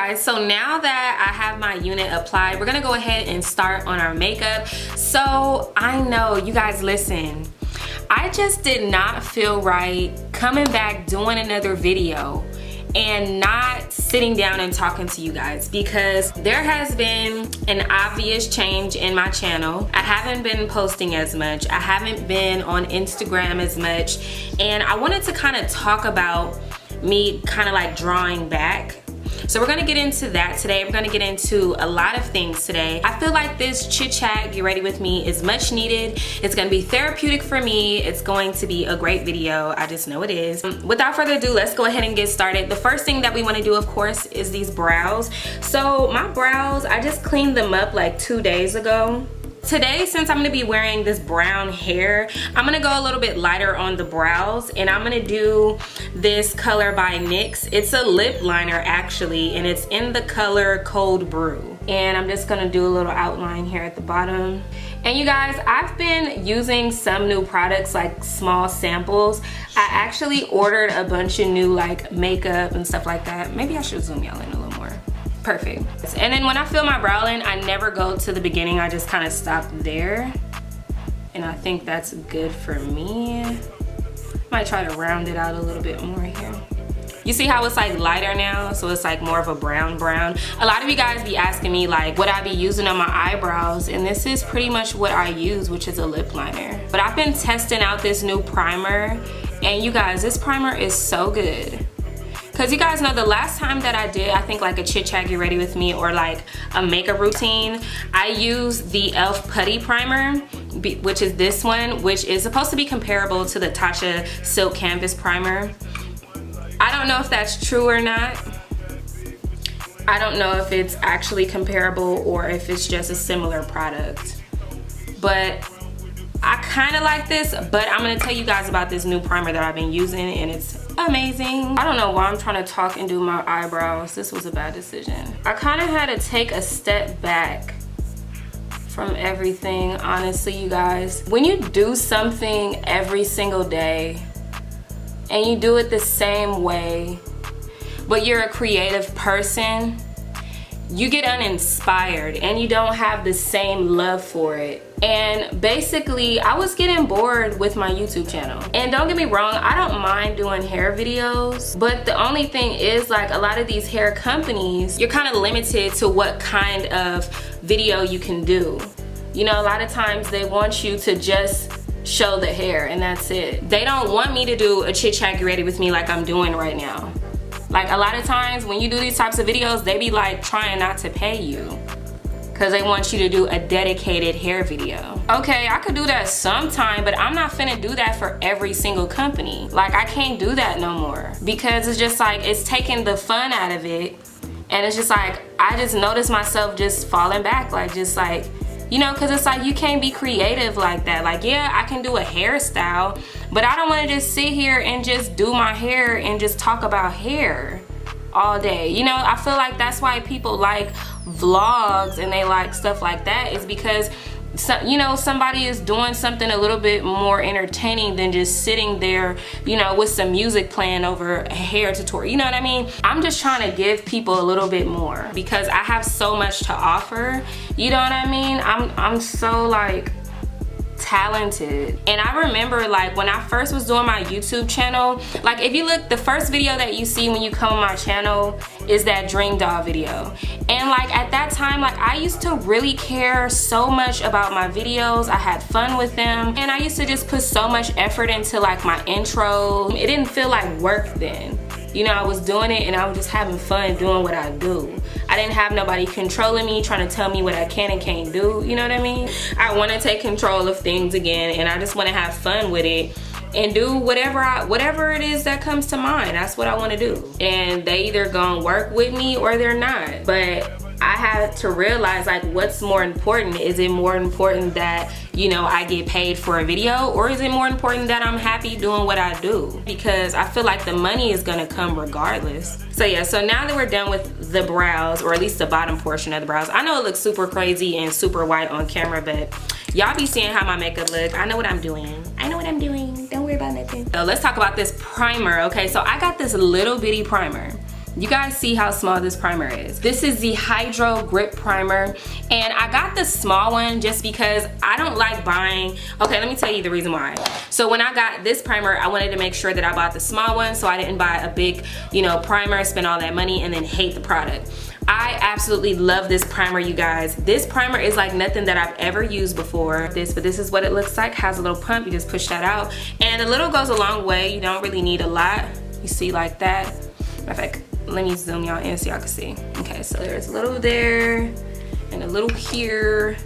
guys, so now that I have my unit applied, we're gonna go ahead and start on our makeup. So I know, you guys, listen, I just did not feel right coming back doing another video and not sitting down and talking to you guys, because there has been an obvious change in my channel. I haven't been posting as much, I haven't been on Instagram as much, and I wanted to kind of talk about me kind of like drawing back. So we're gonna get into that today. We're gonna get into a lot of things today. I feel like this chit chat, get ready with me, is much needed. It's gonna be therapeutic for me. It's going to be a great video. I just know it is. Without further ado, let's go ahead and get started. The first thing that we wanna do, of course, is these brows. So my brows, I just cleaned them up like 2 days ago. Today, since I'm gonna be wearing this brown hair, I'm gonna go a little bit lighter on the brows, and I'm gonna do this color by NYX. It's a lip liner actually, and it's in the color Cold Brew. And I'm just gonna do a little outline here at the bottom. And you guys, I've been using some new products, like small samples. I actually ordered a bunch of new like makeup and stuff like that. Maybe I should zoom y'all in a little more. Perfect. And then when I fill my brow in, I never go to the beginning, I just kind of stop there. And I think that's good for me. Might try to round it out a little bit more here. You see how it's like lighter now, so it's like more of a brown. A lot of you guys be asking me like what I be using on my eyebrows, and this is pretty much what I use, which is a lip liner. But I've been testing out this new primer, and you guys, this primer is so good. Because you guys know the last time that I did, I think like a chit chat, get ready with me, or like a makeup routine, I used the e.l.f. Putty Primer, which is this one, which is supposed to be comparable to the Tatcha Silk Canvas Primer. I don't know if that's true or not. I don't know if it's actually comparable or if it's just a similar product. But I kind of like this, but I'm gonna tell you guys about this new primer that I've been using, and it's amazing. I don't know why I'm trying to talk and do my eyebrows. This was a bad decision. I kind of had to take a step back from everything, honestly, you guys. When you do something every single day and you do it the same way, but you're a creative person, you get uninspired and you don't have the same love for it. And basically, I was getting bored with my YouTube channel. And don't get me wrong, I don't mind doing hair videos, but the only thing is, like, a lot of these hair companies, you're kind of limited to what kind of video you can do. You know, a lot of times they want you to just show the hair and that's it. They don't want me to do a chit chat, get ready with me like I'm doing right now. Like, a lot of times when you do these types of videos, they be like trying not to pay you because they want you to do a dedicated hair video. Okay, I could do that sometime, but I'm not finna do that for every single company. Like, I can't do that no more, because it's just like, it's taking the fun out of it. And it's just like, I just notice myself just falling back, like, just like, you know, because it's like, you can't be creative like that. Like, yeah, I can do a hairstyle, but I don't want to just sit here and just do my hair and just talk about hair all day. You know, I feel like that's why people like vlogs and they like stuff like that, is because, you know, somebody is doing something a little bit more entertaining than just sitting there, you know, with some music playing over a hair tutorial. You know what I mean? I'm just trying to give people a little bit more because I have so much to offer. You know what I mean? I'm so like talented. And I remember, like, when I first was doing my YouTube channel, like, if you look, the first video that you see when you come on my channel is that Dream Doll video. And like, at that time, like, I used to really care so much about my videos. I had fun with them, and I used to just put so much effort into like my intro. It didn't feel like work then. You know, I was doing it and I was just having fun doing what I do. I didn't have nobody controlling me, trying to tell me what I can and can't do. You know what I mean? I want to take control of things again, and I just want to have fun with it and do whatever it is that comes to mind. That's what I want to do. And they either gonna work with me or they're not. But I had to realize, like, what's more important? Is it more important that, you know, I get paid for a video, or is it more important that I'm happy doing what I do? Because I feel like the money is gonna come regardless. So yeah, so now that we're done with the brows, or at least the bottom portion of the brows, I know it looks super crazy and super white on camera, but y'all be seeing how my makeup look. I know what I'm doing. I know what I'm doing. Don't worry about nothing. So let's talk about this primer. Okay, so I got this little bitty primer. You guys see how small this primer is. This is the Hydro Grip Primer, and I got the small one just because I don't like buying, okay, let me tell you the reason why. So when I got this primer, I wanted to make sure that I bought the small one so I didn't buy a big, you know, primer, spend all that money, and then hate the product. I absolutely love this primer, you guys. This primer is like nothing that I've ever used before. But this is what it looks like. Has a little pump, you just push that out. And a little goes a long way. You don't really need a lot. You see like that. Matter of fact, let me zoom y'all in so y'all can see. Okay, so there's a little there and a little here.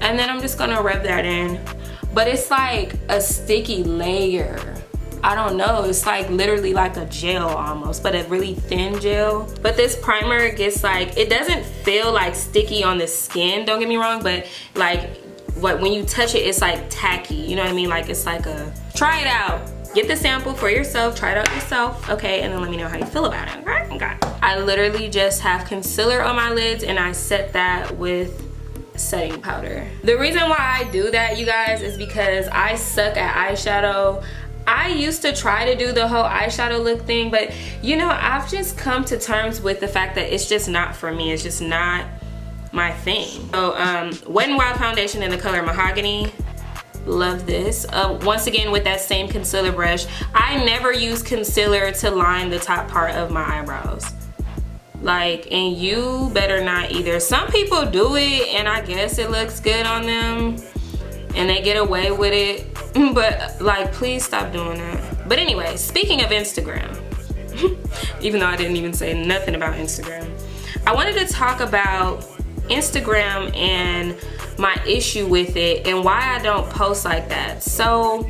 And then I'm just gonna rub that in. But it's like a sticky layer. I don't know, it's like literally like a gel almost, but a really thin gel. But this primer gets like, it doesn't feel like sticky on the skin, don't get me wrong, but like when you touch it, it's like tacky, you know what I mean? Like it's like a, try it out. Get the sample for yourself, try it out yourself, okay? And then let me know how you feel about it, okay? Okay. I literally just have concealer on my lids and I set that with setting powder. The reason why I do that, you guys, is because I suck at eyeshadow. I used to try to do the whole eyeshadow look thing, but you know, I've just come to terms with the fact that it's just not for me. It's just not my thing. So Wet n Wild foundation in the color Mahogany. Love this. Once again with that same concealer brush. I never use concealer to line the top part of my eyebrows. Like, and you better not either. Some people do it and I guess it looks good on them and they get away with it. But like, please stop doing that. But anyway, speaking of Instagram, even though I didn't even say nothing about Instagram, I wanted to talk about Instagram and my issue with it and why I don't post like that. So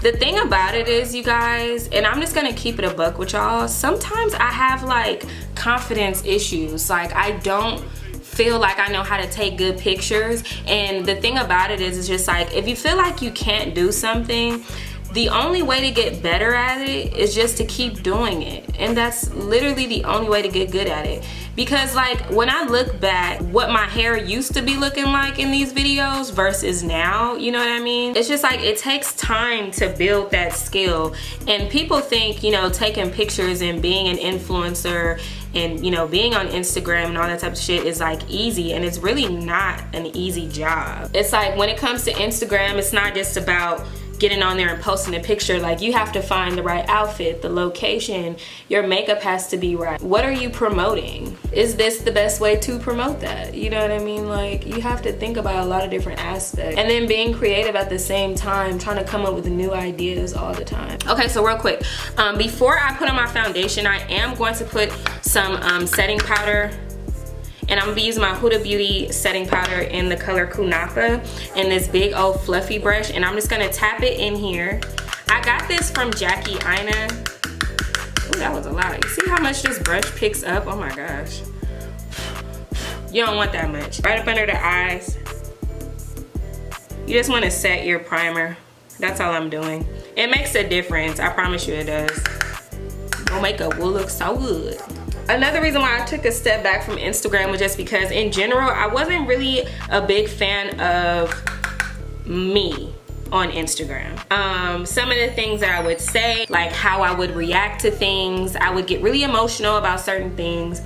the thing about it is, you guys, and I'm just gonna keep it a buck with y'all, sometimes I have like confidence issues. Like I don't feel like I know how to take good pictures, and the thing about it is, it's just like, if you feel like you can't do something, the only way to get better at it is just to keep doing it. And that's literally the only way to get good at it. Because like, when I look back what my hair used to be looking like in these videos versus now, you know what I mean? It's just like, it takes time to build that skill. And people think, you know, taking pictures and being an influencer and, you know, being on Instagram and all that type of shit is like easy, and it's really not an easy job. It's like, when it comes to Instagram, it's not just about getting on there and posting a picture. Like, you have to find the right outfit, the location, your makeup has to be right. What are you promoting? Is this the best way to promote that? You know what I mean? Like, you have to think about a lot of different aspects, and then being creative at the same time, trying to come up with new ideas all the time. Okay, so real quick, before I put on my foundation, I am going to put some setting powder. And I'm gonna be using my Huda Beauty setting powder in the color Kunafa in this big old fluffy brush, and I'm just gonna tap it in here. I got this from Jackie Aina. Ooh, that was a lot. You see how much this brush picks up? Oh my gosh. You don't want that much. Right up under the eyes. You just wanna set your primer. That's all I'm doing. It makes a difference, I promise you it does. Your makeup will look so good. Another reason why I took a step back from Instagram was just because in general, I wasn't really a big fan of me on Instagram. Some of the things that I would say, like how I would react to things, I would get really emotional about certain things.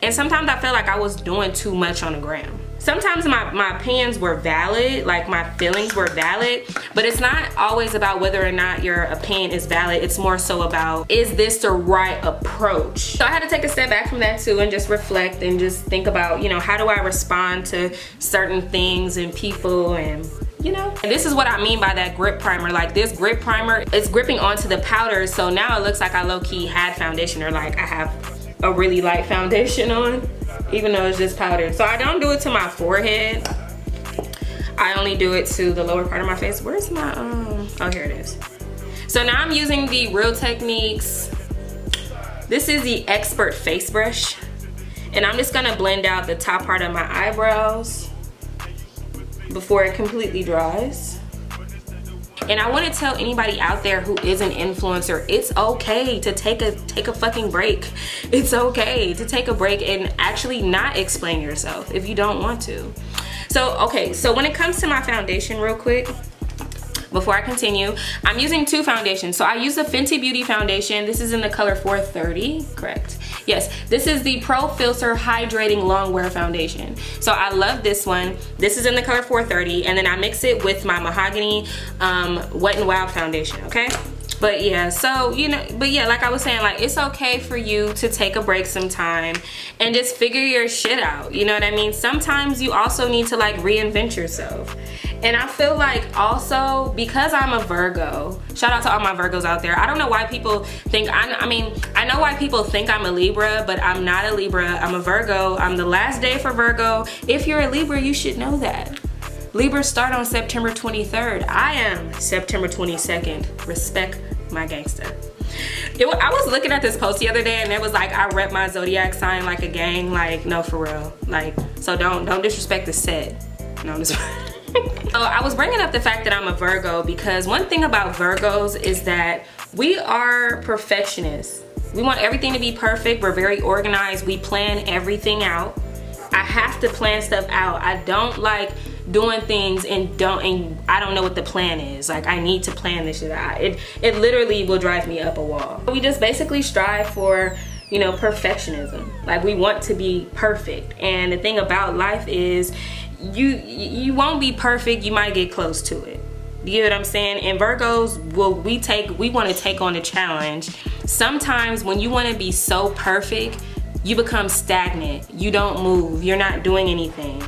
And sometimes I felt like I was doing too much on the gram. Sometimes my opinions were valid, like my feelings were valid, but it's not always about whether or not your opinion is valid. It's more so about, is this the right approach? So I had to take a step back from that too and just reflect and just think about, you know, how do I respond to certain things and people, and you know. And this is what I mean by that grip primer. Like, this grip primer, it's gripping onto the powder, so now it looks like I low-key had foundation, or like I have a really light foundation on, even though it's just powder. So I don't do it to my forehead. I only do it to the lower part of my face. Where's my, oh, here it is. So now I'm using the Real Techniques. This is the Expert Face Brush. And I'm just gonna blend out the top part of my eyebrows before it completely dries. And I want to tell anybody out there who is an influencer, it's okay to take a fucking break. It's okay to take a break and actually not explain yourself if you don't want to. So, okay, so when it comes to my foundation real quick, before I continue, I'm using two foundations. So I use the Fenty Beauty foundation. This is in the color 430, correct? Yes, this is the Pro Filter Hydrating Longwear Foundation. So I love this one. This is in the color 430, and then I mix it with my Mahogany Wet n Wild foundation, okay? But yeah, so, you know, but yeah, like I was saying, like, it's okay for you to take a break sometime and just figure your shit out, you know what I mean? Sometimes you also need to like reinvent yourself. And I feel like also, because I'm a Virgo, shout out to all my Virgos out there. I don't know why people think, I mean, I know why people think I'm a Libra, but I'm not a Libra. I'm a Virgo. I'm the last day for Virgo. If you're a Libra, you should know that. Libras start on September 23rd. I am September 22nd. Respect my gangster. I was looking at this post the other day and it was like, I rep my zodiac sign like a gang. Like, no, for real. Like, so don't disrespect the set. No, I'm just So I was bringing up the fact that I'm a Virgo because one thing about Virgos is that we are perfectionists. We want everything to be perfect. We're very organized. We plan everything out. I have to plan stuff out. I don't like doing things and I don't know what the plan is. Like, I need to plan this shit out. It literally will drive me up a wall. We just basically strive for, you know, perfectionism. Like, we want to be perfect. And the thing about life is you won't be perfect. You might get close to it. You get what I'm saying? And Virgos, we want to take on a challenge. Sometimes when you want to be so perfect, you become stagnant. You don't move. You're not doing anything.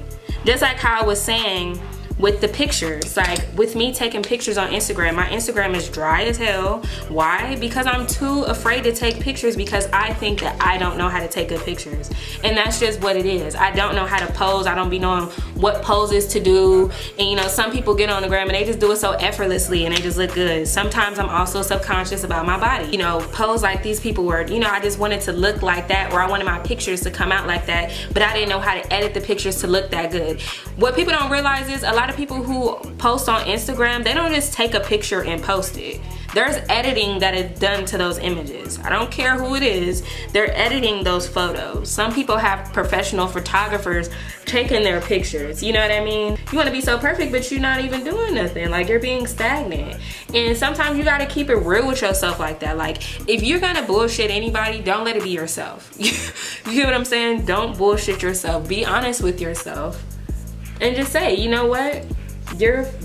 Just like how I was saying with the pictures, like with me taking pictures on Instagram, my Instagram is dry as hell. Why? Because I'm too afraid to take pictures because I think that I don't know how to take good pictures. And that's just what it is. I don't know how to pose. I don't be knowing what poses to do. And you know, some people get on the gram and they just do it so effortlessly and they just look good. Sometimes I'm also subconscious about my body. You know, pose like these people were, you know, I just wanted to look like that, or I wanted my pictures to come out like that, but I didn't know how to edit the pictures to look that good. What people don't realize is a lot of people who post on Instagram, they don't just take a picture and post it. There's editing that is done to those images. I don't care who it is, they're editing those photos. Some people have professional photographers taking their pictures, you know what I mean? You want to be so perfect, but you're not even doing nothing. Like, you're being stagnant. And sometimes you gotta keep it real with yourself like that. Like, if you're gonna bullshit anybody, don't let it be yourself. You get what I'm saying? Don't bullshit yourself. Be honest with yourself. And just say, you know what?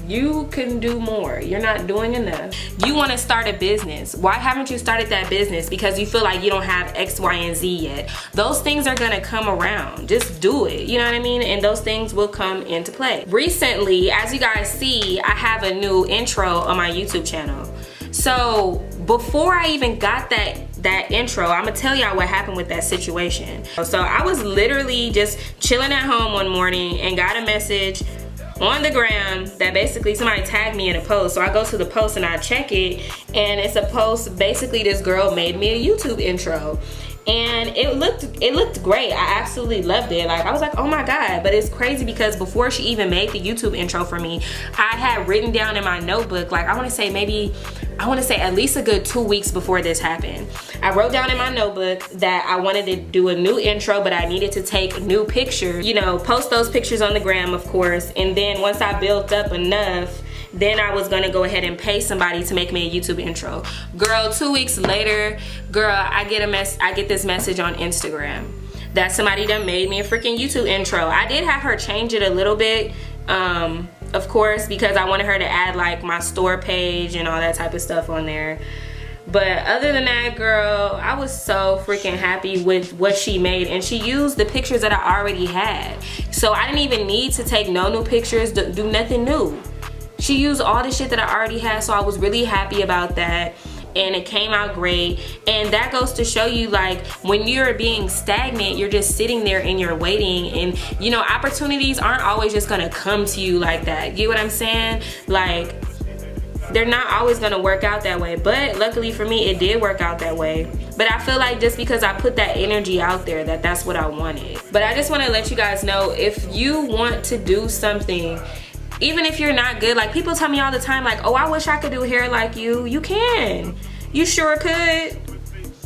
You can do more. You're not doing enough. You want to start a business. Why haven't you started that business? Because you feel like you don't have X, Y, and Z yet. Those things are gonna come around. Just do it. You know what I mean? And those things will come into play. Recently, as you guys see, I have a new intro on my YouTube channel. So before I even got that intro, I'm gonna tell y'all what happened with that situation. So I was literally just chilling at home one morning and got a message on the gram that basically somebody tagged me in a post. So I go to the post and I check it, and it's a post, basically this girl made me a YouTube intro. And it looked great. I absolutely loved it. Like, I was like, oh my God. But it's crazy because before she even made the YouTube intro for me, I had written down in my notebook, like, I want to say at least a good 2 weeks before this happened. I wrote down in my notebook that I wanted to do a new intro, but I needed to take new pictures, you know, post those pictures on the gram, of course. And then once I built up enough, then I was gonna go ahead and pay somebody to make me a YouTube intro. Girl, 2 weeks later, girl, I get this message on Instagram that somebody done made me a freaking YouTube intro. I did have her change it a little bit, of course, because I wanted her to add like my store page and all that type of stuff on there. But other than that, girl, I was so freaking happy with what she made, and she used the pictures that I already had. So I didn't even need to take no new pictures, do nothing new. She used all the shit that I already had, so I was really happy about that. And it came out great. And that goes to show you, like, when you're being stagnant, you're just sitting there and you're waiting. And, you know, opportunities aren't always just gonna come to you like that. You get what I'm saying? Like, they're not always gonna work out that way. But luckily for me, it did work out that way. But I feel like just because I put that energy out there, that's what I wanted. But I just wanna let you guys know, if you want to do something, even if you're not good, like, people tell me all the time, like, oh, I wish I could do hair like you. You can. You sure could,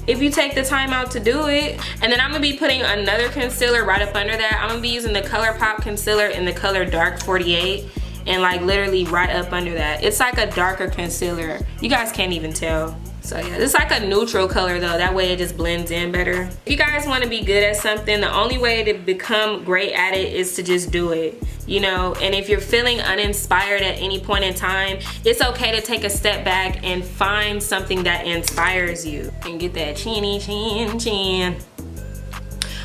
if you take the time out to do it. And then I'm gonna be putting another concealer right up under that. I'm gonna be using the ColourPop concealer in the color Dark 48. and like literally right up under that. It's like a darker concealer. You guys can't even tell. So yeah, it's like a neutral color though. That way it just blends in better. If you guys want to be good at something, the only way to become great at it is to just do it, you know. And if you're feeling uninspired at any point in time, it's okay to take a step back and find something that inspires you and get that chinny chin.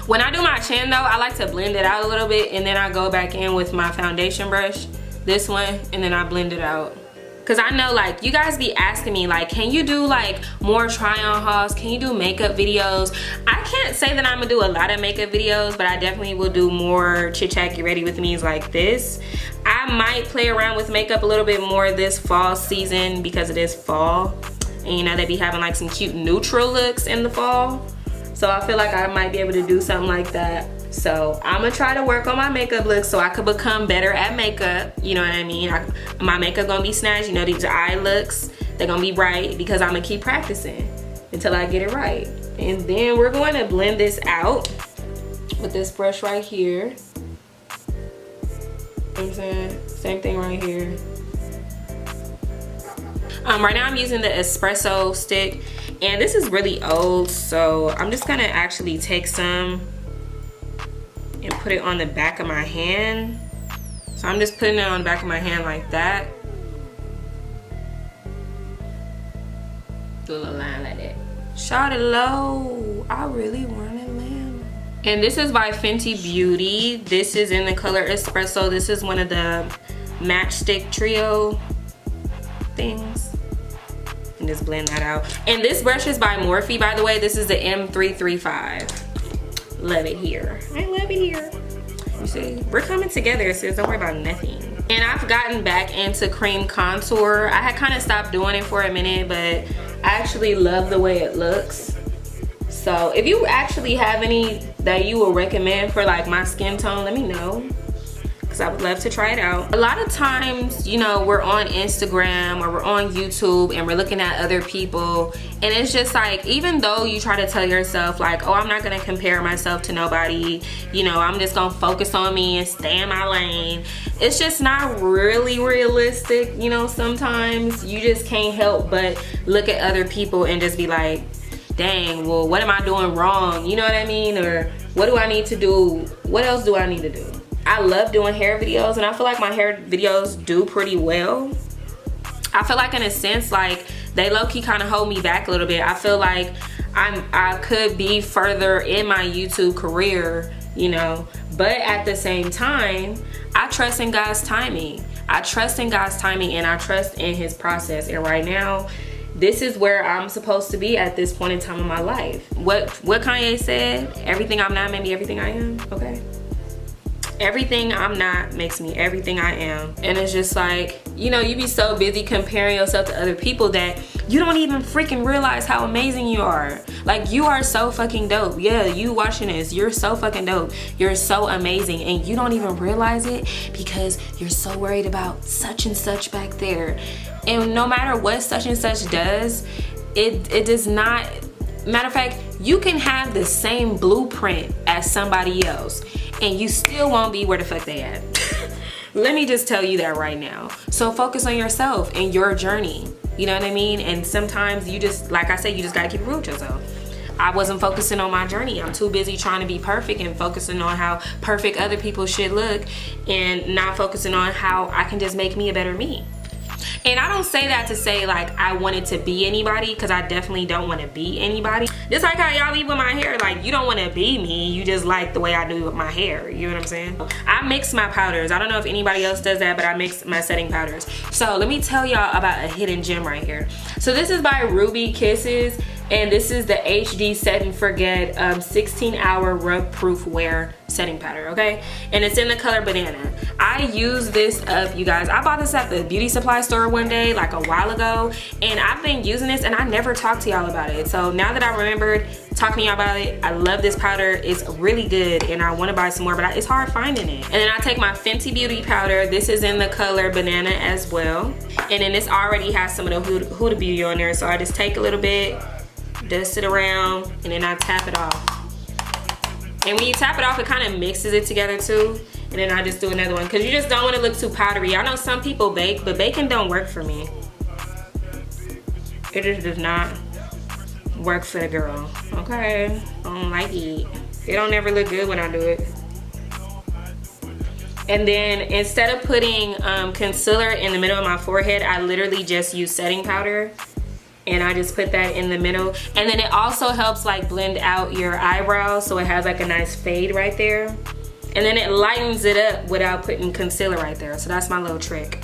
When I do my chin though, I like to blend it out a little bit, and then I go back in with my foundation brush, this one, and then I blend it out. Cause I know like you guys be asking me like, can you do like more try on hauls? Can you do makeup videos? I can't say that I'm gonna do a lot of makeup videos, but I definitely will do more chit chat get ready with me's like this. I might play around with makeup a little bit more this fall season because it is fall. And you know, they be having like some cute neutral looks in the fall. So I feel like I might be able to do something like that. So I'm gonna try to work on my makeup look so I could become better at makeup. You know what I mean? My makeup gonna be snatched. You know, these eye looks, they're gonna be bright because I'm gonna keep practicing until I get it right. And then we're going to blend this out with this brush right here. You know what I'm saying? Same thing right here. Right now I'm using the espresso stick, and this is really old, so I'm just gonna actually take some and put it on the back of my hand. So I'm just putting it on the back of my hand like that. Do a little line like that. Shout it low. I really want it lamb. And this is by Fenty Beauty. This is in the color Espresso. This is one of the matchstick trio things. And just blend that out. And this brush is by Morphe, by the way. This is the M335. Love it here. I love it here. You see, we're coming together, sis. Don't worry about nothing. And I've gotten back into cream contour. I had kind of stopped doing it for a minute, but I actually love the way it looks. So if you actually have any that you would recommend for like my skin tone, let me know, because I would love to try it out. A lot of times, you know, we're on Instagram or we're on YouTube and we're looking at other people, and it's just like, even though you try to tell yourself like, oh, I'm not gonna compare myself to nobody, you know, I'm just gonna focus on me and stay in my lane, it's just not really realistic. You know, sometimes you just can't help but look at other people and just be like, dang, well, what am I doing wrong? You know what I mean? Or what do I need to do? What else do I need to do? I love doing hair videos, and I feel like my hair videos do pretty well. I feel like in a sense, like they low-key kind of hold me back a little bit. I feel like I could be further in my YouTube career, you know, but at the same time, I trust in God's timing. I trust in God's timing, and I trust in his process. And right now, this is where I'm supposed to be at this point in time in my life. What Kanye said, everything I'm not made me everything I am, okay? Everything I'm not makes me everything I am. And it's just like, you know, you be so busy comparing yourself to other people that you don't even freaking realize how amazing you are. Like, you are so fucking dope. Yeah, you watching this, you're so fucking dope. You're so amazing, and you don't even realize it because you're so worried about such and such back there. And no matter what such and such does, it does not, matter of fact, you can have the same blueprint as somebody else and you still won't be where the fuck they at. Let me just tell you that right now. So focus on yourself and your journey. You know what I mean? And sometimes you just, like I said, you just gotta keep it real with yourself. I wasn't focusing on my journey. I'm too busy trying to be perfect and focusing on how perfect other people should look, and not focusing on how I can just make me a better me. And I don't say that to say like I wanted to be anybody, because I definitely don't want to be anybody. Just like how y'all be with my hair, like you don't want to be me, you just like the way I do with my hair. You know what I'm saying? I mix my powders. I don't know if anybody else does that, but I mix my setting powders. So let me tell y'all about a hidden gem right here. So this is by Ruby Kisses, and this is the HD Set and Forget 16-hour rub proof wear setting powder, okay? And it's in the color Banana. I use this up, you guys. I bought this at the beauty supply store one day, like a while ago, and I've been using this and I never talked to y'all about it. So now that I remembered talking to y'all about it, I love this powder. It's really good and I want to buy some more, but it's hard finding it. And then I take my Fenty Beauty powder. This is in the color Banana as well. And then this already has some of the Huda Beauty on there, so I just take a little bit, dust it around, and then I tap it off. And when you tap it off, it kind of mixes it together too. and then I just do another one because you just don't want to look too powdery. I know some people bake, but baking don't work for me. It just does not work for the girl, okay? I don't like it. It don't ever look good when I do it. And then instead of putting concealer in the middle of my forehead, I literally just use setting powder. And I just put that in the middle. And then it also helps like blend out your eyebrows so it has like a nice fade right there. And then it lightens it up without putting concealer right there. So that's my little trick.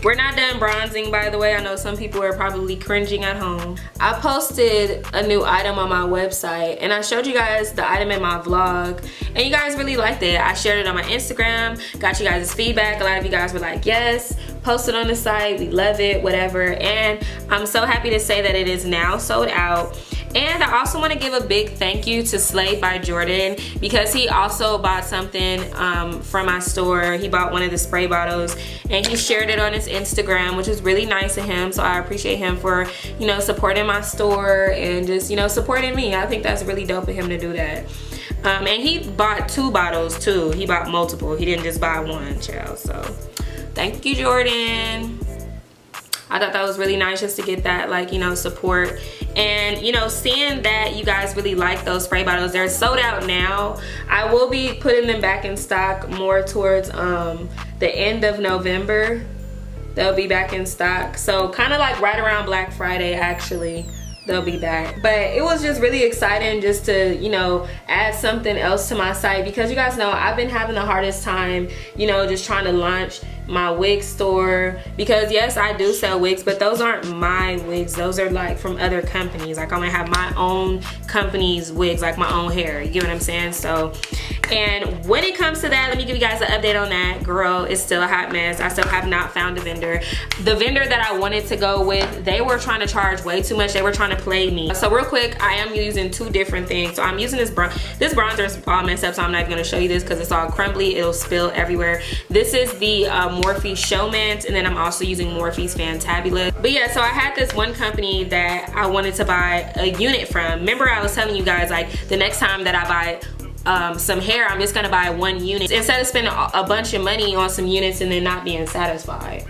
We're not done bronzing, by the way. I know some people are probably cringing at home. I posted a new item on my website and I showed you guys the item in my vlog and you guys really liked it. I shared it on my Instagram, got you guys' feedback. A lot of you guys were like, yes, post it on the site, we love it, whatever. And I'm so happy to say that it is now sold out. And I also want to give a big thank you to Slade by Jordan because he also bought something from my store. He bought one of the spray bottles and he shared it on his Instagram, which is really nice of him. So I appreciate him for, you know, supporting my store and just, you know, supporting me. I think that's really dope of him to do that. And he bought 2 bottles too. He bought multiple. He didn't just buy one, child. So thank you, Jordan. I thought that was really nice just to get that, like, you know, support. And, you know, seeing that you guys really like those spray bottles, they're sold out now. I will be putting them back in stock more towards the end of November. They'll be back in stock. So kind of like right around Black Friday, actually, they'll be back. But it was just really exciting just to, you know, add something else to my site because you guys know I've been having the hardest time, you know, just trying to launch my wig store because yes, I do sell wigs, but those aren't my wigs. Those are like from other companies. Like I'm gonna have my own company's wigs, like my own hair, you get what I'm saying? So, and when it comes to that, let me give you guys an update on that. Girl, it's still a hot mess. I still have not found a vendor. The vendor that I wanted to go with, they were trying to charge way too much. They were trying to play me. So real quick, I am using 2 different things. So I'm using this bronzer is all messed up, so I'm not gonna show you this because it's all crumbly. It'll spill everywhere. This is the Morphe Showmance, and then I'm also using Morphe's Fantabulous. But yeah, so I had this one company that I wanted to buy a unit from. Remember I was telling you guys, like, the next time that I buy some hair, I'm just gonna buy 1 unit instead of spending a bunch of money on some units and then not being satisfied.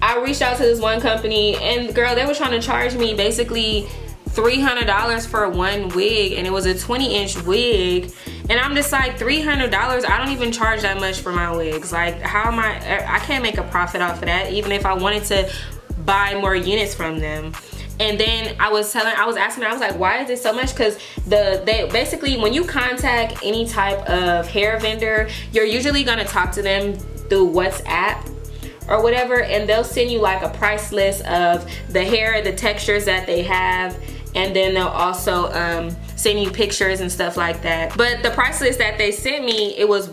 I reached out to this one company and girl, they were trying to charge me basically $300 for 1 wig, and it was a 20-inch wig. And I'm just like, $300? I don't even charge that much for my wigs. Like, how am I can't make a profit off of that, even if I wanted to buy more units from them. And then I was asking her, I was like, why is it so much? Because they basically, when you contact any type of hair vendor, you're usually gonna talk to them through WhatsApp or whatever, and they'll send you like a price list of the hair, the textures that they have, and then they'll also send you pictures and stuff like that. But the price list that they sent me, it was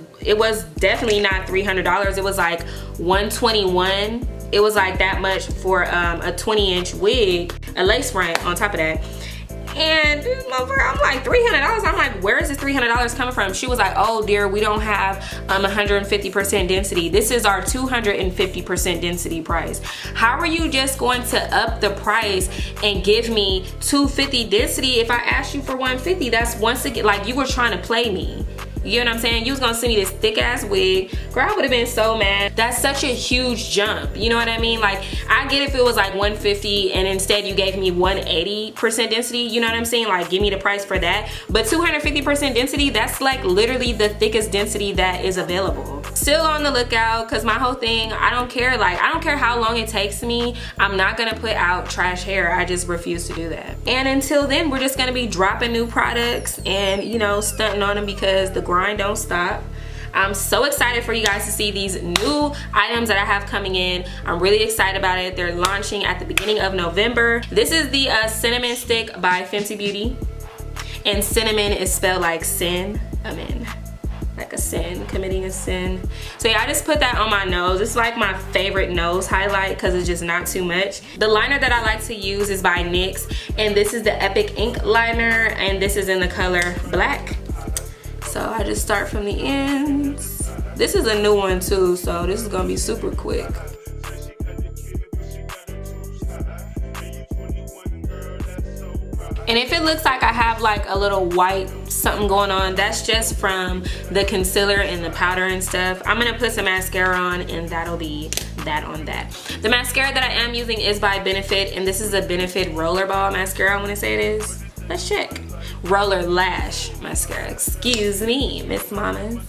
definitely not $300. It was like $121. It was like that much for a 20-inch wig, a lace front on top of that. And I'm like, $300? I'm like, where is this $300 coming from? She was like, oh dear, we don't have 150% density. This is our 250% density price. How are you just going to up the price and give me 250 density if I asked you for 150? That's once again, like, you were trying to play me. You know what I'm saying? You was gonna send me this thick ass wig. Girl, I would have been so mad. That's such a huge jump. You know what I mean? Like, I get if it was like 150 and instead you gave me 180% density. You know what I'm saying? Like, give me the price for that. But 250% density, that's like literally the thickest density that is available. Still on the lookout, because my whole thing, I don't care. Like, I don't care how long it takes me. I'm not gonna put out trash hair. I just refuse to do that. And until then, we're just gonna be dropping new products and, you know, stunting on them because the grind don't stop. I'm so excited for you guys to see these new items that I have coming in. I'm really excited about it. They're launching at the beginning of November. This is the cinnamon stick by Fenty Beauty, and cinnamon is spelled like sin. Amen. Like a sin, committing a sin. So yeah, I just put that on my nose. It's like my favorite nose highlight because it's just not too much. The liner that I like to use is by NYX, and this is the Epic Ink liner, and this is in the color black. So I just start from the ends. This is a new one too, so this is gonna be super quick. And if it looks like I have like a little white something going on. That's just from the concealer and the powder and stuff. I'm gonna put some mascara on and that'll be that on that. The mascara that I am using is by Benefit, and this is a Benefit Rollerball mascara, I wanna say it is. Let's check. Roller Lash mascara, excuse me, Miss Mamas.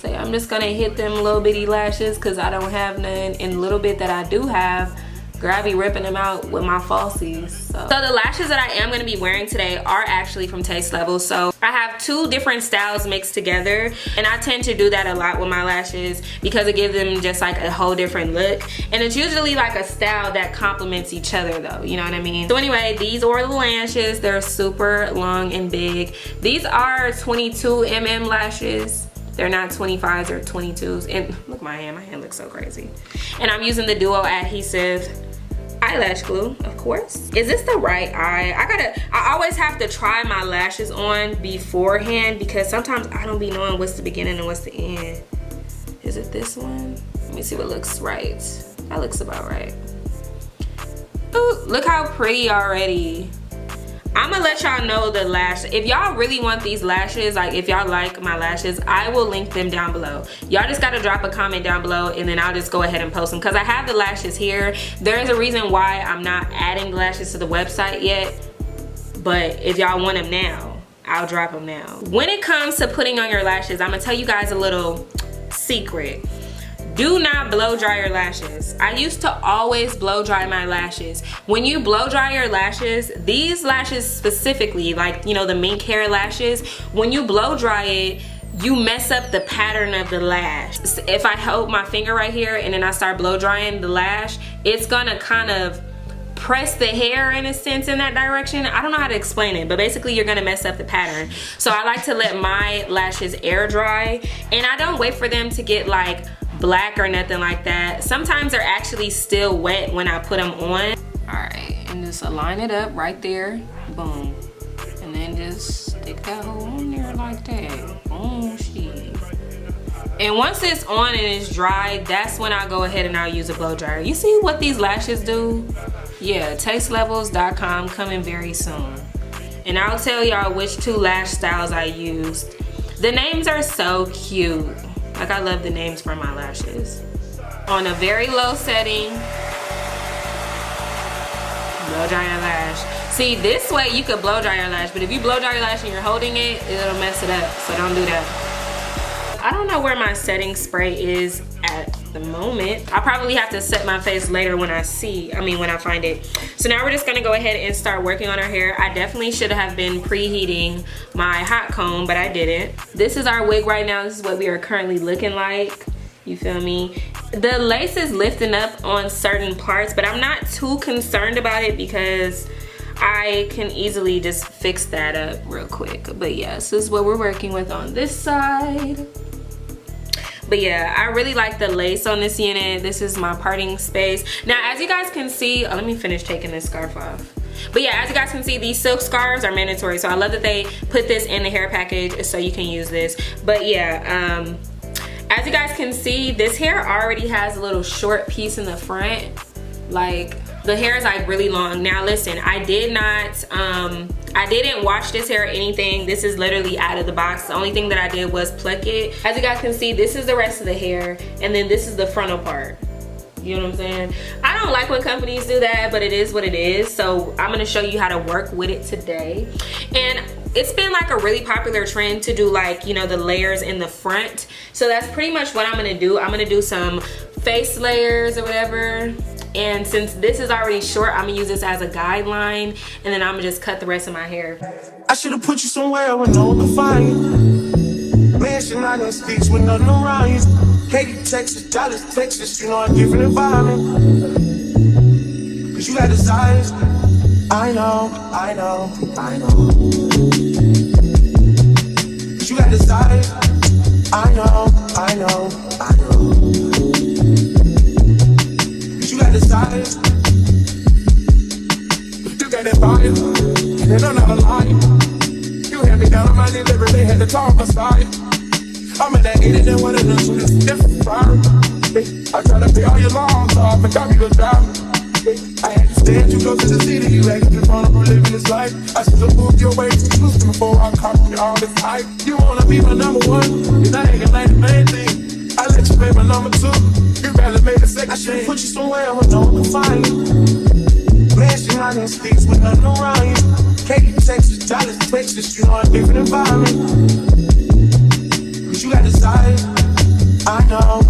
So I'm just gonna hit them little bitty lashes because I don't have none, and the little bit that I do have, girl, I be ripping them out with my falsies. So the lashes that I am going to be wearing today are actually from Taste Level. So I have two different styles mixed together, and I tend to do that a lot with my lashes because it gives them just like a whole different look, and it's usually like a style that complements each other though, you know what I mean? So anyway, these are the lashes. They're super long and big. These are 22mm lashes. They're not 25s or 22s. And look, my hand looks so crazy. And I'm using the Duo Adhesive eyelash glue, of course. Is this the right eye? I always have to try my lashes on beforehand because sometimes I don't be knowing what's the beginning and what's the end. Is it this one? Let me see what looks right. That looks about right. Ooh, look how pretty already. I'm gonna let y'all know the lash. If y'all really want these lashes, like if y'all like my lashes, I will link them down below. Y'all just gotta drop a comment down below and then I'll just go ahead and post them because I have the lashes here. There is a reason why I'm not adding the lashes to the website yet, but if y'all want them now, I'll drop them now. When it comes to putting on your lashes, I'm gonna tell you guys a little secret. Do not blow dry your lashes. I used to always blow dry my lashes. When you blow dry your lashes, these lashes specifically, like, you know, the mink hair lashes, when you blow dry it, you mess up the pattern of the lash. If I hold my finger right here and then I start blow drying the lash, it's gonna kind of press the hair in a sense in that direction. I don't know how to explain it, but basically you're gonna mess up the pattern. So I like to let my lashes air dry, and I don't wait for them to get like black or nothing like that. Sometimes they're actually still wet when I put them on. All right, and just align it up right there, boom. And then just stick that hole on there like that. Oh shit. And once it's on and it's dry, that's when I go ahead and I'll use a blow dryer. You see what these lashes do? Yeah, tastelevels.com coming very soon. And I'll tell y'all which two lash styles I used. The names are so cute. Like, I love the names for my lashes. On a very low setting, blow dry your lash. See, this way you could blow dry your lash, but if you blow dry your lash and you're holding it, it'll mess it up, so don't do that. I don't know where my setting spray is at the moment. I'll probably have to set my face later when I find it. So now we're just gonna go ahead and start working on our hair. I definitely should have been preheating my hot comb, but I didn't. This is our wig right now. This is what we are currently looking like. You feel me? The lace is lifting up on certain parts, but I'm not too concerned about it because I can easily just fix that up real quick. But yeah, this is what we're working with on this side. But yeah, I really like the lace on this unit. This is my parting space. Now, as you guys can see, let me finish taking this scarf off. But yeah, as you guys can see, these silk scarves are mandatory. So I love that they put this in the hair package so you can use this. But yeah, as you guys can see, this hair already has a little short piece in the front. Like, the hair is like really long. Now listen, I didn't wash this hair or anything. This is literally out of the box. The only thing that I did was pluck it. As you guys can see, this is the rest of the hair, and then this is the frontal part. You know what I'm saying? I don't like when companies do that, but it is what it is. So I'm gonna show you how to work with it today. And it's been like a really popular trend to do, like, you know, the layers in the front. So that's pretty much what I'm gonna do. I'm gonna do some face layers or whatever. And since this is already short, I'm gonna use this as a guideline, and then I'm gonna just cut the rest of my hair. I should have put you somewhere where no one can find you. Mansion out in sticks with nothing around you. Katy, Texas, Dallas, Texas, you know, a different environment. Cause you got desires. I know. Cause you got desires. I know. You got desires. You got that fire, and I'm not a liar. You had me down on my delivery, they had to talk aside. I'm in that 8 and then 1 and the 2, it's different fire. I try to pay all your loans off and got me to drive. I had to stand too close to the city, you acting vulnerable living this life. I should have moved your way too close before I caught you off. number two. You barely made a second. I should've put you somewhere where no one can find you. Mansion out in sticks with nothing around you. Katy, Texas, Dallas, Texas, you know a different environment. But you got desire. I know.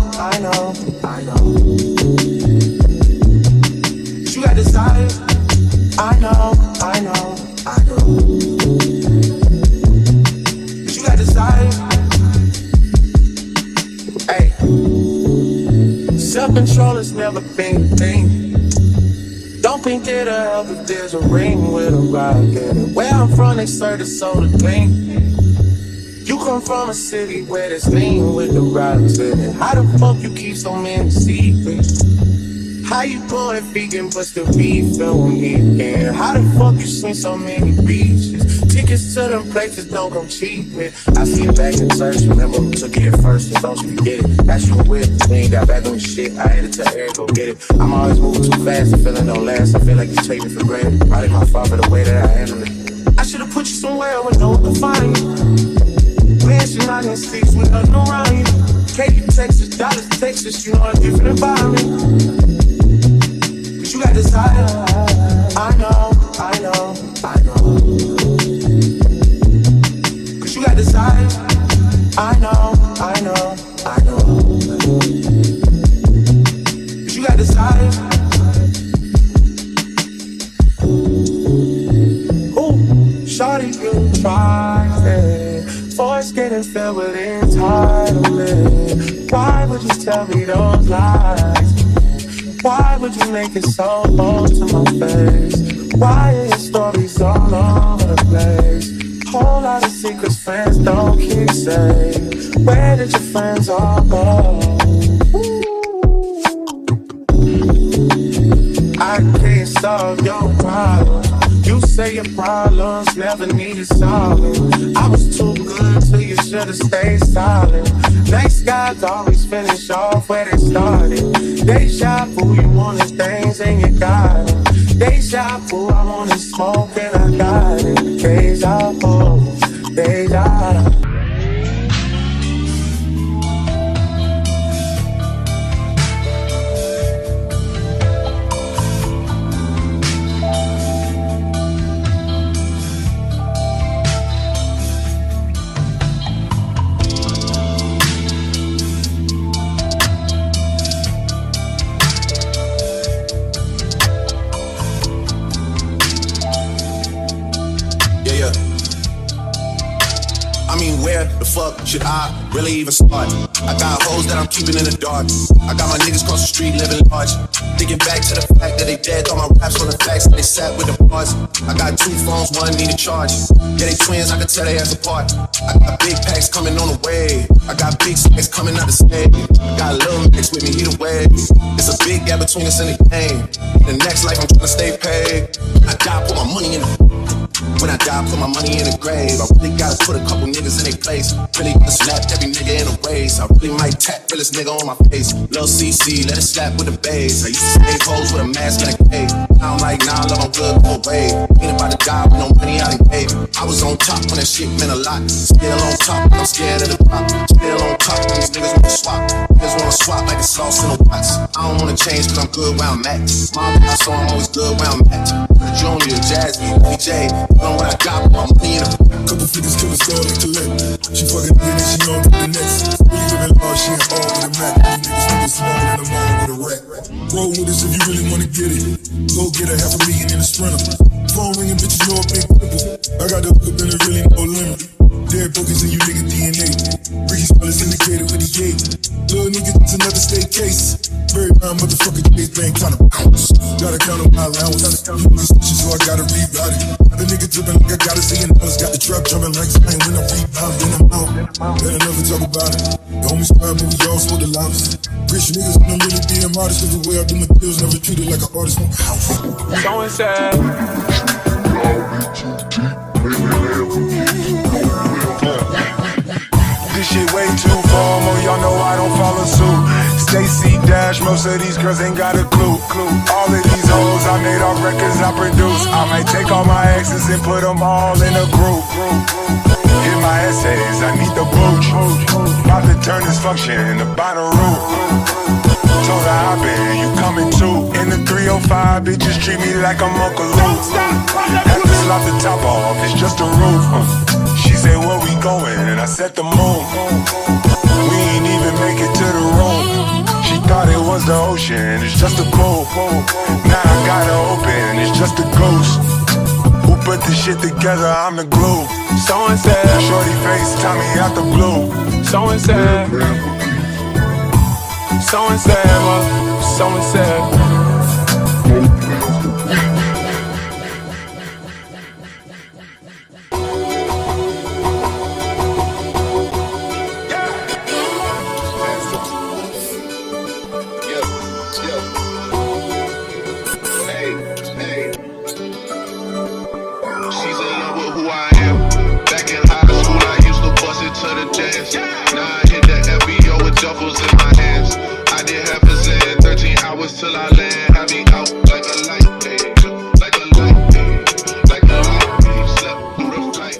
But you got desire. I know. But you got desire. Hey, self-control has never been a thing. Don't think it'll help if there's a ring with a rock in it. Where I'm from, they serve the soda clean. You come from a city where there's lean with the rocks in it. How the fuck you keep so many secrets? How you going vegan but still beef on me again? How the fuck you seen so many beaches? Tickets to them places don't come cheap, man. I see it back in church, remember who took it first, and don't you forget it. That's you with, we ain't got back on the shit. I had to tell Eric, go get it. I'm always moving too fast, the feeling don't last. I feel like you take me for granted. Probably my fault for the way that I handle it. I should've put you somewhere where no one can find you. Mansion out in sticks with nothing around you. Katy, Texas, Dallas, Texas, you know a different environment. But you got desire. I know. But you got desire. I know. But you got desire. Ooh, shawty, you tried it. Voice getting filled with entitlement. Why would you tell me those lies? Why would you make it so bold to my face? Why are your stories all over the place? Whole lot of secrets friends don't keep saying. Where did your friends all go? I can't solve your problems. You say your problems never needed solving. I was too good till you should've stayed silent. Nice guys always finish off where they started. Deja vu, you wanted things and you got it. Deja vu, I wanted smoke and I got it. Deja vu, deja vu. Should I really even start? I got hoes that I'm keeping in the dark. I got my niggas cross the street living large. Thinking back to the fact that they dead. All my raps on the facts that they sat with the bars. I got two phones, one need a charge. Yeah, they twins, I can tell they ass apart. I got big packs coming on the way. I got big stacks coming out the stage. Got a little mix with me, either way. It's a big gap between us and the game. The next life I'm trying to stay paid. I die, put my money in the when I die, put my money in the grave. I really gotta put a couple niggas in their place. Really gotta slap every nigga in a race. I really might tap realest nigga on my face. Lil CC, let it slap with the bass. I used to stay hoes with a mask and a cave. Now I'm like, nah, love, I'm good, go away. Ain't about to die with no money I done gave. I was on top when that shit meant a lot. Still on top, I'm scared of the pop. Still on top, these niggas wanna swap. Niggas wanna swap like the sauce in the watts. I don't wanna change cause I'm good where I'm at. Mom, so I'm always good where I'm at. Junior, Jasmine, DJ, know what I got, my money in a couple figures to the store to collect. She fucking with it, she on to the next. Really living large, she ain't all with a Mac. These niggas smoking in the mall with a rack. Roll with us if you really wanna get it. Go get a $500,000 in a sprinter. Phone ringing, bitches know a big cripple. I got the hook and it really no limit. Dead bookers in you nigga DNA. Ricky Spell is indicated with the gate. Little nigga, it's another state case. Very round motherfucker, case bank tryna bounce. Gotta count on my allowance. So I gotta reroute it. The nigga drippin' like I gotta say $1. Got the trap jumping like Spain when I rebound. Then I'm out. Better never talk about it. The homies squad, but we all smoke the loudest. Rich niggas don't really being modest. Cause the way I do my deals never treated like an artist. So inside. This shit way too formal, y'all know I don't follow suit. Stacy Dash, most of these girls ain't got a clue. All of these hoes I made off records I produce. I might take all my exes and put them all in a group. Hit my essays, I need the booch. About to turn this function into Bonnaroo. Told her I been, you coming too. In the 305, bitches treat me like I'm Uncle Luke. Have to slap the top off, it's just a roof. She said, where we going? And I said the moon. We ain't even make it to the room. She thought it was the ocean, it's just a pool. Now I gotta open, it's just a ghost. Who put this shit together? I'm the glue. So and said, shorty face, Tommy out the blue. So and said, so and said, so and said. Till I land, have me out like a light, like a light, slept through the flight,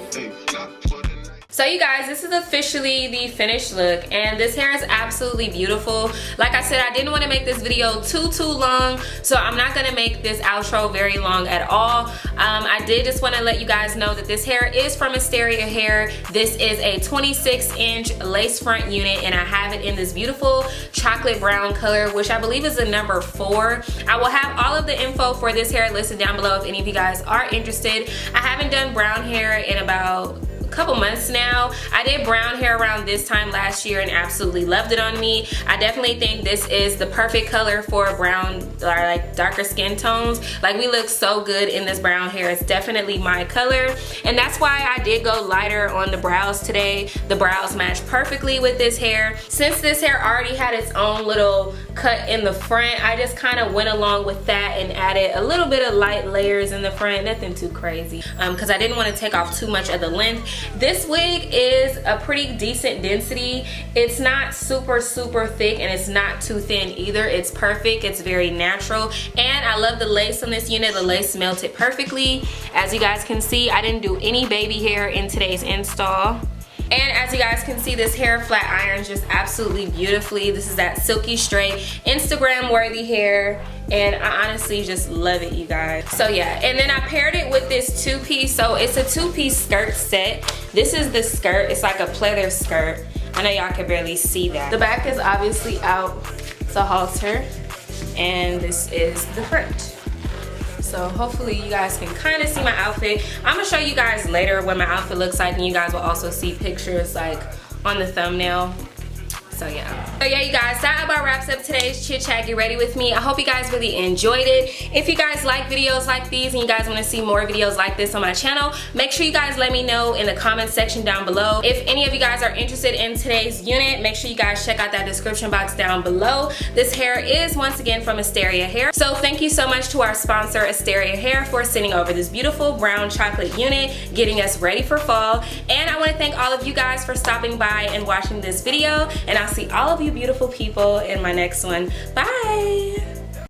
not for the night. So you guys, this is officially the finished look, and this hair is absolutely beautiful. Like I said, I didn't want to make this video too long, so I'm not gonna make this outro very long at all. I did just want to let you guys know that this hair is from Asteria Hair. This is a 26-inch lace front unit, and I have it in this beautiful chocolate brown color, which I believe is the number 4. I will have all of the info for this hair listed down below if any of you guys are interested. I haven't done brown hair in about couple months now. I did brown hair around this time last year and absolutely loved it on me. I definitely think this is the perfect color for brown or like darker skin tones. Like, we look so good in this brown hair. It's definitely my color, and that's why I did go lighter on the brows today. The brows match perfectly with this hair. Since this hair already had its own little cut in the front, I just kind of went along with that and added a little bit of light layers in the front, nothing too crazy, because I didn't want to take off too much of the length. This wig is a pretty decent density. It's not super thick, and it's not too thin either. It's perfect. It's very natural, and I love the lace on this unit. The lace melted perfectly. As you guys can see, I didn't do any baby hair in today's install. And as you guys can see, this hair flat irons just absolutely beautifully. This is that silky straight, Instagram worthy hair, and I honestly just love it, you guys. So yeah, and then I paired it with this 2-piece. So it's a 2-piece skirt set. This is the skirt. It's like a pleather skirt. I know y'all can barely see that. The back is obviously out, it's a halter, and this is the front. So hopefully you guys can kind of see my outfit. I'm gonna show you guys later what my outfit looks like, and you guys will also see pictures like on the thumbnail. So yeah. So yeah, you guys, that about wraps up today's chit chat. Get ready with me. I hope you guys really enjoyed it. If you guys like videos like these and you guys want to see more videos like this on my channel, make sure you guys let me know in the comment section down below. If any of you guys are interested in today's unit, make sure you guys check out that description box down below. This hair is once again from Asteria Hair. So thank you so much to our sponsor Asteria Hair for sending over this beautiful brown chocolate unit, getting us ready for fall. And I want to thank all of you guys for stopping by and watching this video, and I'll see all of you beautiful people in my next one. Bye!